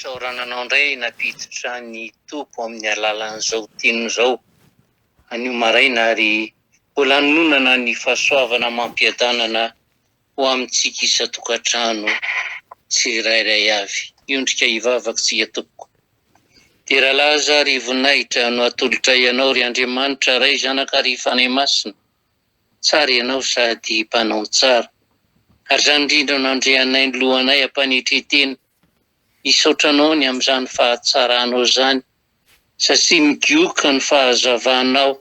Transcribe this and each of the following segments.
Fisaorananao indray napiditra ny tompo amin'ny alalan'izao teny izao. Anio maraina ary mbola hanonana ny fahasoavana mampiadanana ho amintsika isan-tokantrano tsirairay avy. Iondrika hivavaka tompoko. Dia raha laza ary voninahitra no atolotra ianao ry Andriamanitra ray zanakary fanay masina. Tsara ianao sady mpanao tsara. Ary zany indrindra no andreanay ny lohanay ampanetretena. Isaotranao ny amin'izany fahatsaranao zany, satria migioka ny fahazavanao,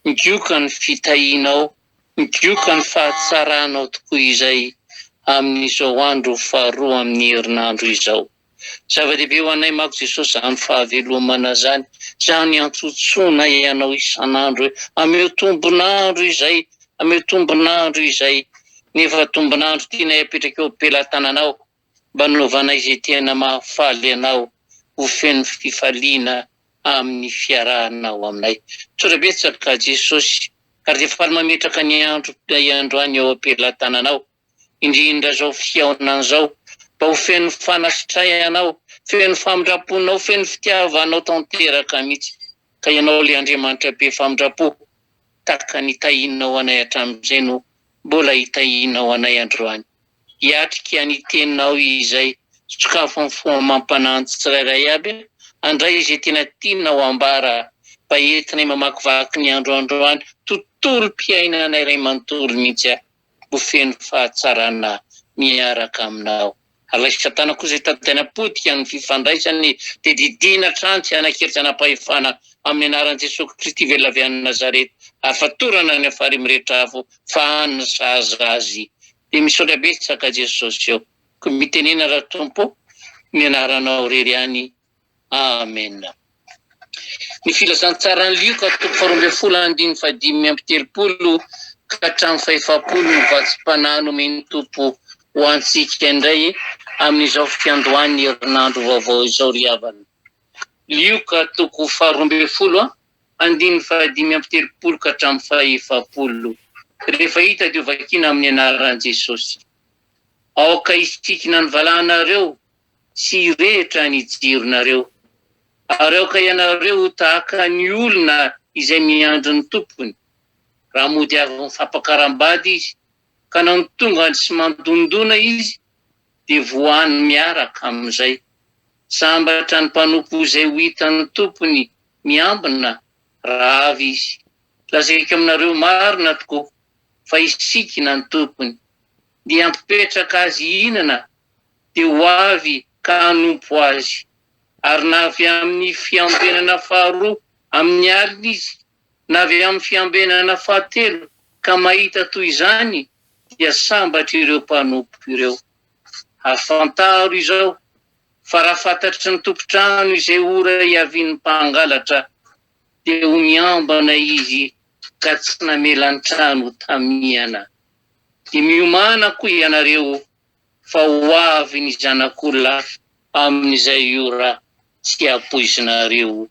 migioka ny fitahinao, migioka ny fahatsaranao tokoa izay amin'izao andro faharoa amin'ny herinandro izao. Zava-dehibe ho anay manko Jesosy zany fahavelomana zany, zany antsontsoana ianao isan'andro hoe ameo tombonandro izay, ameo tombonandro izay, nefa tombonandro tianay apetraka eo am-pelantananao. Mba nanaovanay izay tena mahafaly anao ho feno fifaliana amin'ny fiarahanao aminay. Tsorabetsaka Jesosy, ary dia faly mametraka ny androany eo am-pelantananao, indrindra zao fiaonana zao, mba ho feno fanasitrahanao, feno famindraponao, feno fitiavanao tanteraka mihitsy. Ka ianao le Andriamanitra be famindrapo, taka ny tahinao anay hatramin'izay no mbola hitahinao anay androany. Hiatrika ny teninao izay sokafo amin'ny fomba mampanantsy tsirairay aby, andray izay tena tianao ambara, mba entinay mamakivaky ny androany, tontolo-piainanay iray manontolo mihitsy ho feno fahatsarana miaraka aminao. Alay satana koa izay tadidana potika ny fifandraisany, dia didina trantsy anankely zanam-pahefana amin'ny anaran'i Jesosy Kristy velona avy any Nazareta, ary fatorana ny afary rehetra afo fa hanasazy azy. Dia misaotra betsaka Jesosy eo, ko mitenena raha tompo, ny anaranao rery any. Amen. Ny filazantsara ny Lioka toko 12:5-telopolo ka hatramin'ny 5 no vatsim-panahy nomeny tompo ho antsika indray amin'izao fiandohan'ny herinandro vaovao izao ry havana. Lioka toko 12:5-telopolo ka hatramin'ny 5. Rehefa hita dia vakiana amin'ny anaran'i Jesosy. Aoka isikina ny valahanareo sy hirehetra ny jironareo. Ary aoka ianareo tahaka ny olona izay miandry ny tompony. Raha mody avy mifampakaram-bady izy, ka nanotongany sy mandondona izy, dia voany miaraka amin'izay. Sambatra ny mpanompo izay ho hitan'ny tompony miambina raha avy izy. Lazaiko aminareo marina tokoa fa isikina ny tompony, dia ampipetraka azy hihinana, dia ho avy ka hanompo azy. Ary na avy amin'ny fiambenana faharoa amin'ny alina izy, na avy amin'ny fiambenana fahatelo ka mahita toy izany, dia sambatra ireo mpanompo ireo. Afantaro izao fa raha fantatry ny tompontrano izay ora hiavian'ny mpangalatra, dia ho miambana izy ka tsy namela ny trano tamihana. Dia miomana koa ianareo fa ho avy ny zanak'olona amin'izay ora tsy ampoizinareo.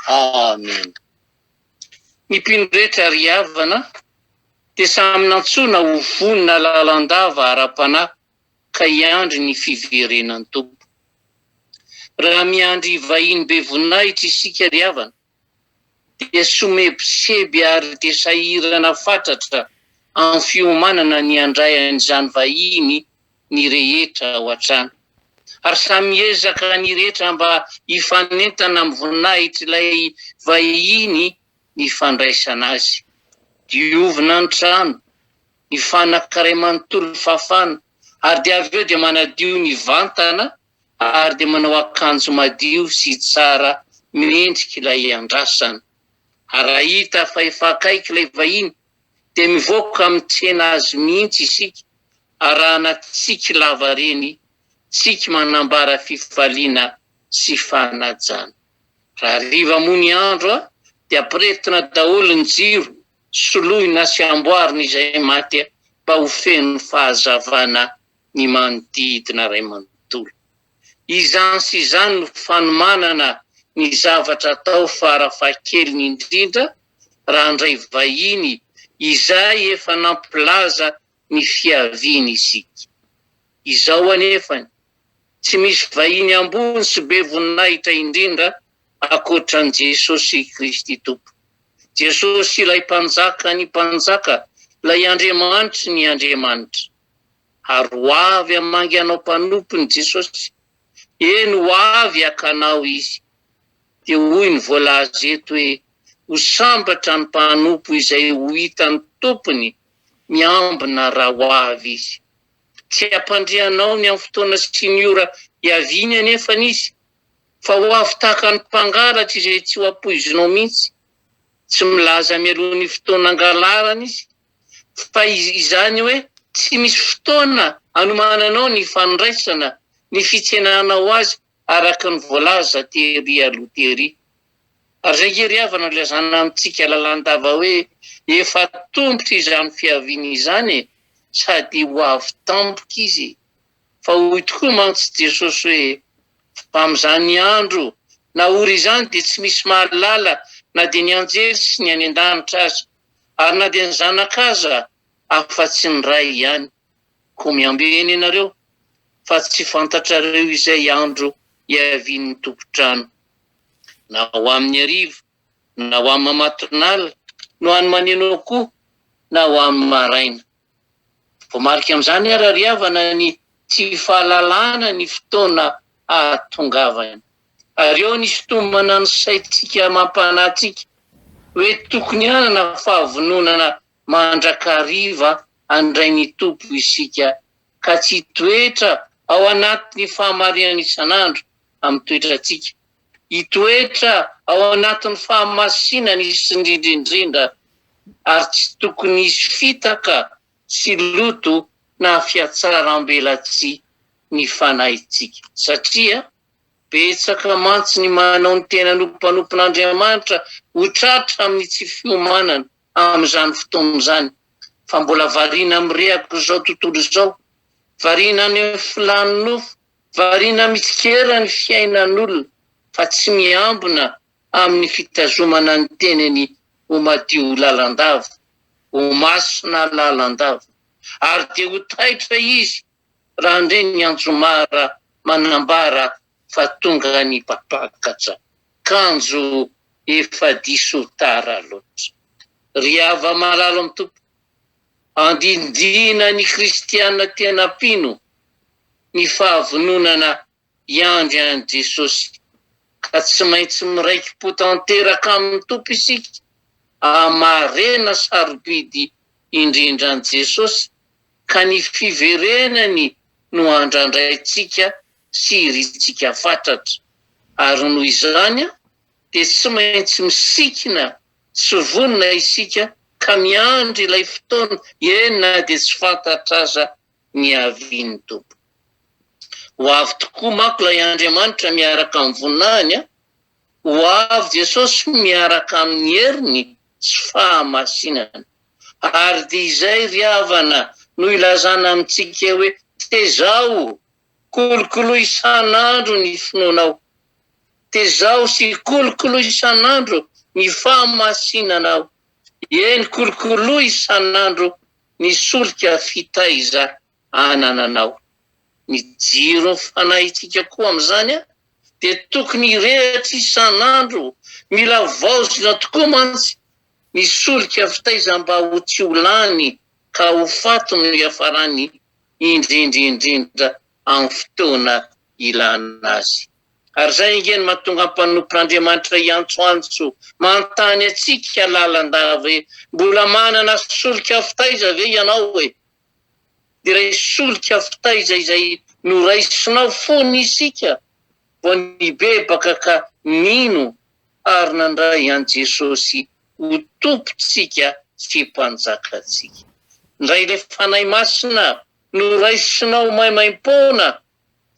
Amen. Ny mpino-drehetra ry havana dia samy nantsona ho vonona lalandava ara-panahy ka hiandry ny fiverenan'ny tompo. Raha miandry vahiny be voninahitra isika ry havana, dia somebiseby ary dia sahirana fatratra amin'ny fiomanana ny andrayan'izany vahiny ny rehetra ao an-trano. Ary samy miezaka ny rehetra mba hifanentana amin'ny voninahitra ilay vahiny ny fandraisana azy. Diovina ny trano, ny fanakaray manontolo fafana, ary dia avy eo dia manadio ny vantana, ary dia manao akanjo madio sy tsara mendrika ilay andrasana. Ary raha hita fa efa akaiky ilay vahiny, dia mivoaka mitsena azy mihitsy isika, arahana tsiky lava reny, tsika manambara fifaliana sy fanajana. Raha riva moa ny andro dia ampirehetina daholo ny jiro, soloina sy amboarina izay maty, mba ho feno fahazavana ny manodidina ray manontolo. Izany sy izany no fanomanana ny zavatra atao farafahakeliny indrindra raha andray vahiny izay efa nampilaza ny fiaviany isika. Izao anefany tsy misy vahiny ambony sy be voninahitra indrindra akoatran Jesosy Kristy Tompo. Jesosy ilay mpanjaka ny mpanjaka, ilay Andriamanitra ny Andriamanitra. Ary ho avy hamangy anao mpanompony Jesosy, eny ho avy hakanao izy. Dia hoy ny voalaza eto hoe ho sambatra ny mpanompo izay ho hitan'ny tompony miambina raha ho avy izy. Tsy hampandrianao ny amin'ny fotoana sy ny ora hiaviany anefa izy, fa ho avy tahaka ny mpangalatra izay tsy ho ampoizinao mihitsy. Tsy milaza mialoha ny fotoana angalarana izy, fa izany hoe tsy misy fotoana anomananao ny fandraisana, ny fitsenanao azy araka ny voalaza tery aloha tery. Ary zay ke ry havana lazana amintsika lalandava hoe efa tombotra izany fiaviana izany, sady ho avy tampoka izy. Fa hoy tokoa mantsy Jesosy hoe fa amin'izany andro na ora izany dia tsy misy mahalala na dia ny anjery sy ny any an-danitra aza, ary na dia ny zanak'aza afa-tsy ny ray ihany. Koa miambeny ianareo fa tsy fantatrareo izay andro hiavian'ny tompotrano, na ho amin'ny hariva, na ho amin'ny mamatonala, no any maneno koa, na ho amin'ny maraina. Voamarika amin'izany ary ry havana ny tsy fahalalana ny fotoana ahatongavany. Ary eo nisy tomana ny saintsika mampanahintsika hoe tokony hanana fahavononana mandrakariva andray ny tompo isika, ka tsy toetra ao anatin'ny fahamariana isan'andro amin'ny toetrantsika, hitoetra ao anatin'ny fahamasinana isy indrindrindrindra, ary tsy tokony hisy fitaka sy loto na fiatsaram-belatsia ny fanahintsika. Satria betsaka mantsy ny manao ny tena mpanompon'Andriamanitra ho tratra amin'ny tsy fiomanana amin'izany fotoana izany, fa mbola variana mirehako izao tontolo izao, variana ny filany nofo, variana mitsikera ny fiainan'olona, fa tsy miambina amin'ny fitazomana ny tenany ho madio lalandava, ho masina lalandava. Ary dia ho taitra izy raha ndre ny anjomara manambara fa tonga ny mpapakatra, kanjo efa diso tara loatra. Ry hava malalo amin'ny tompo, andindina ny kristiana tena pino ny fahavononana hiandry an' Jesosy, ka tsy maintsy miraiki-po tanteraka amin'ny tompo isika, amarena sarobidy indrindra an' Jesosy, ka ny fiverenany no andrandraitsika sy iritsika fatratra. Ary noho izany dia tsy maintsy misikina sy vonona isika, ka miandry ilay fotoana na dia tsy fantatra aza ny havian'ny tompo. Ho avy tokoa manko ilay Andriamanitra miaraka amin'ny voninahiny, ho avy Jesosy miaraka amin'ny heriny sy fahamasinana. Ary dia izay ry havana no ilazana amintsika hoe tezao, kolokolo isan'andro ny finoanao, tezao sy kolokolo isan'andro ny fahamasinanao, eny kolokolo isan'andro ny solika fitaiza anananao. Ny jiro ny fanahintsika koa amin'izany dia tokony hirehitra isan'andro, mila vaozina tokoa mantsy ny solika fitaiza mba ho tsy ho lany ka ho faty no hiafarany indrindrindrindra amin'ny fotoana ilana azy. Ary zay ingeny mahatonga mpanompon'Andriamanitra hiantsoantso manontany atsika lalandava hoe mbola manana solika fitaiza ve ianao hoe? Dia ray solika fitaiza izay noraisinao fony isika, vao nibebaka ka mino ary nandray an' Jesosy ho tompontsika sy mpanjakatsika. Ndray ilay fanahy masina noraisinao maimaim-poana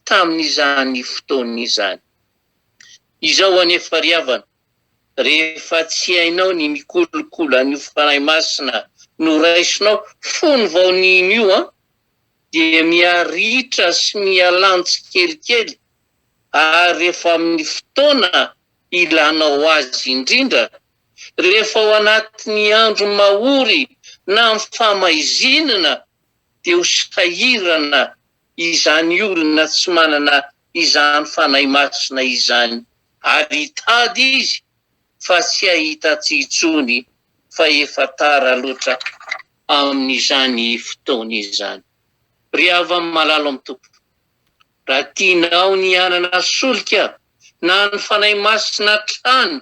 tamin'izany fotoana izany. Izao anefa ry havana, rehefa tsy hainao ny mikolokolo an'io fanahy masina noraisinao fony vao nin'io, dia miaritra sy mialantsy kelikely, ary rehefa amin'ny fotoana ilanao azy indrindra, rehefa ao anatin'ny andro mahory na amin'ny famaizinana, dia ho sahirana izany olona tsy manana izany fanahy masina izany, ary hitady izy fa tsy ahita tsitsony fa efa tara loatra amin'izany fotoana izany. Ry havana malalo amin'ny tompo, raha tianao ny anana solika na ny fanahy masina trano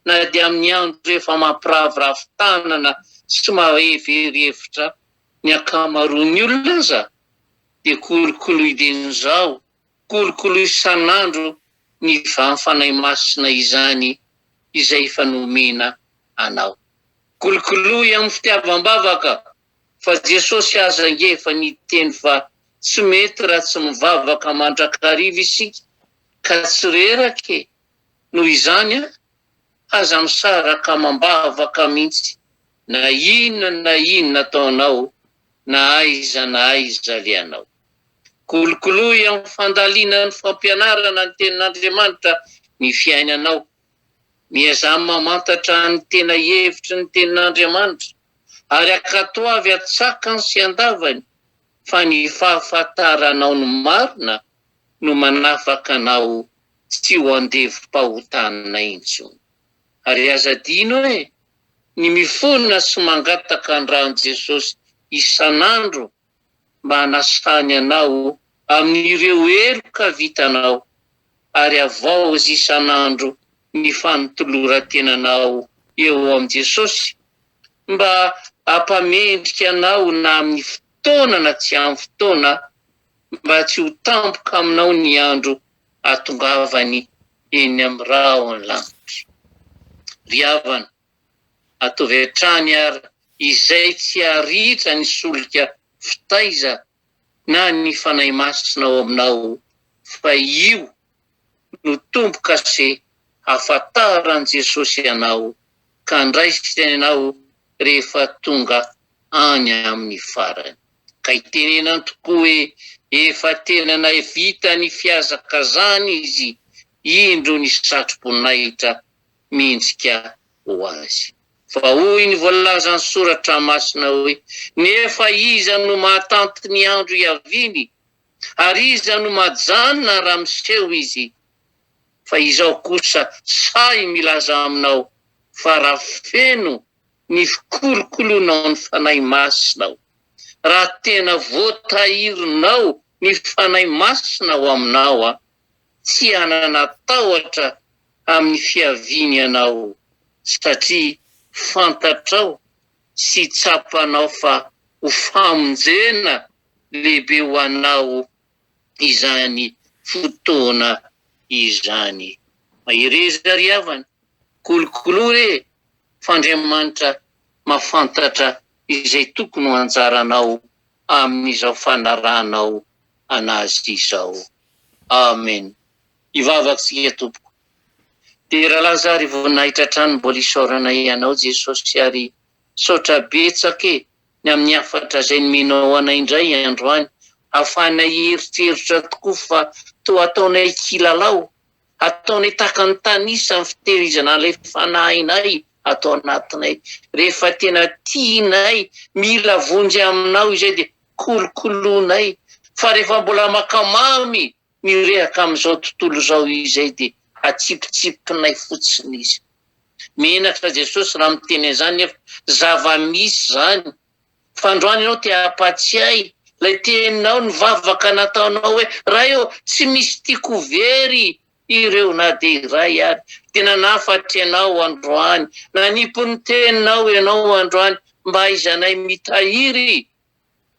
na dia amin'ny andro rehefa mampiravoravo-tanana sy maheverevitra ny akamaroan'ny olona aza, dia kolokoloiden'izao, kolokolo isan'andro ny fanahy masina izany izay efa nomena anao. Kolokoloy amin'ny fitiavam-bavaka, fa Jesosy aza nge efa niteny fa tsy mety raha tsy mivavaka mandrakariva isika ka tsy rerake. Noho izany aza misaraka mambavaka mihitsy na inona ataonao na aiza lianao. Kolokoloy amin'ny fandaliana ny fampianarana ny tenin'Andriamanitra ny fiainanao. Miazama mamantatra ny tena hevitry ny tenin'Andriamanitra ary akatoavy atsakany sy andavany fa ny fahafantaranao ny marina no manafaka anao tsy ho andevom-pahotanana intsony. Ary aza dino hoe ny mifonina sy mangataka ny rahan'i Jesosy isan'andro mba hanasany anao amin'ireo heloka vitanao, ary avao izy isan'andro ny fanontoloran-tenanao eo amin'i Jesosy mba hampamendrika anao na amin'ny fotoana na tsy amin'ny fotoana, mba tsy ho tampoka aminao ny andro atongavany eny amin'ny rahony lanitra. Ry havana, ataovy hatrany ary izay tsy haritra ny solika fitaiza na ny fanahy masina ao aminao, fa io no tomboka se hafantaran Jesosy anao ka ndraisy anao rehefa tonga any amin'ny farany. Ka itenenany tokoa hoe efa tena vita ny fiazaka zany izy, indro ny satroboninahitra mendrika ho azy. Fa hoy ny voalaza ny soratra masina hoe, nefa iza no mahatanty ny andro iaviny, ary iza no majanona raha miseho izy. Fa izao kosa say milaza aminao fa raha feno ny fikolokolonao ny fanahy masinao, raha tena voatahirinao ny fanahy masina ao aminao, tsy hanana tahotra amin'ny fiaviany anao, satria fantatrao sy tsapanao fa ho famonjena lehibe ho anao izany fotoana izany. Mahireza ry havana, kolokoloy f'Andriamanitra mahafantatra izay tokony ho anjaranao amin'izao fanaranao anazy izao. Amen. Ivavaksika tompoko. Dia raha Lazary voninahitra hatrany mbola isaorana ianao Jesosy, ary saotra betsaka ny amin'ny hafatra izay nomenao anay indray androany, ahafahanay heritreritra tokoa fa toa ataonay kilalao, ataonay tahaka ny tanisa amin'ny fitehirizana ilay fanahinay atao anatinay. Rehefa tena tianay mila vonjy aminao izay dia kolokolonay, fa rehefa mbola makamamy mirehaka amin'izao tontolo izao izay dia atsipitsipinay fotsiny izy. Menatra Jesosy raha miteny izany efa zava-misy zany, fa androany ianao te hampatsiahy lay teninao ny vavaka nataonao hoe raha eo tsy misy tiako very ireo na dia iray ary. Tena nafatra ianao androany, nanipy ny teninao ianao androany mba aizanay mitahiry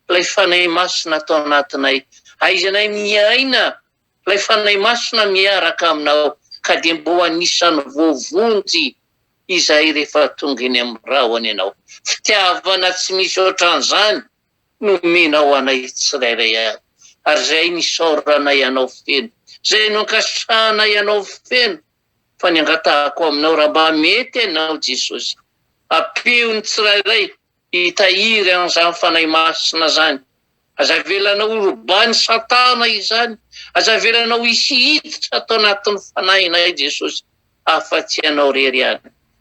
lay fanahy masina atao anatinay, aizanay miaina lay fanahy masina miaraka aminao, ka dia mbo anisany voavonjy izay rehefa tonga eny amin'ny rahony ianao. Fitiavana tsy misy ohatran'izany nomenao anay tsirairay avy, ary zay nisaorana ianao feno, zay nonkasana ianao feno, fa ny angatahako aminao raha mba mety ianao Jesosy, apeo ny tsirairay hitahiry an'izany fanahy masina zany. Aza velanao robany Satana izany, aza velanao hisy hiditra atao anatin'ny fanahinay Jesosy, afa-tsy ianao rery any.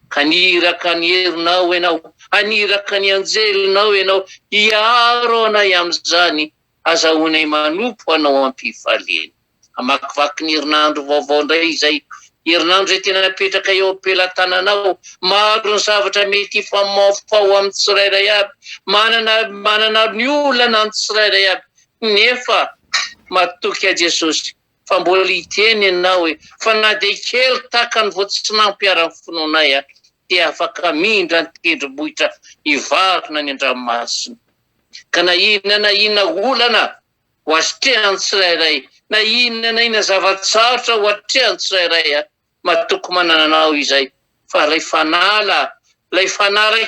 Ka niraka ny herinao ianao, aniraka ny anjelinao ianao, hiaro anay amin'izany, azahoanay manompo anao am-pifaliana. amakivaky ny herinandro vaovao indray izay herinandro zay tena napetraka eo am-pelantananao, maro ny zavatra mety hifamoafao amin'ny tsirairay aby, manana ny olana ny tsirairay aby, nefa matoky a Jesosy fa mbola hiteny ianao hoe fa na dia kely tahaka ny voatsin'ampy ary ny finoanay dia afaka mindra ny tendrombohitra hivarina ny andranomasina. Ka na inona olana ho atrehany tsirairay, na inona zavatsarotra ho atrehany tsirairay, matoky manana anao izay. Fa lay fanala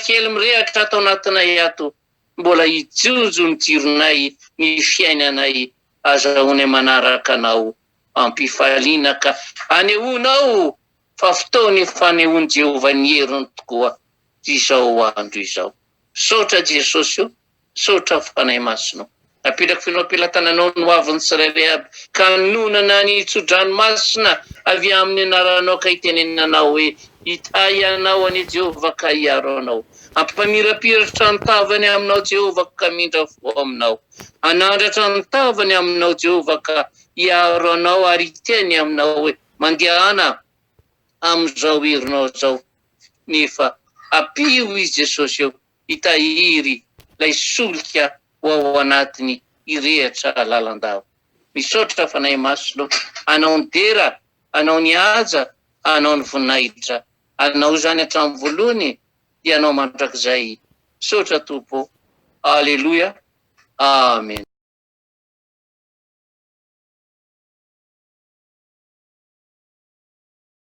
kely mirehatra ato anatinay ato, mbola hijonjo ny jironay, ny fiainanay, azahoany manaraka anao ampifaliana ka anehoanao fa fotoany fanehoany Jehovah ny heriny tokoa izao andro izao. Saotra Jesosy io, saotra fanahy masina. Napetraky finoam-pelantananao no avy ny tsirairay aby, ka nonana ny tso-dranomasina avy amin'ny anaranao ka hitenenanao hoe hitay anao any Jehovah ka hiaro anao. Ampamirapiratra ny tavany aminao Jehovah ka mindra fo aminao. Anandratra ny tavany aminao Jehovah ka hiaro anao ary hiteny aminao hoe mandehana amin'izao herinao zao. Nefa apio izy Jesosy eo, hitahiry lay solika ho ao anatiny hirehatra lalandava. Misaotra fanahy masina, anao ny dera, anao ny haja, anao ny voninahitra, anao zany hatramin'ny voalohany dia anao mandrakizay. Saotra Tompo. Aleluia. Amen.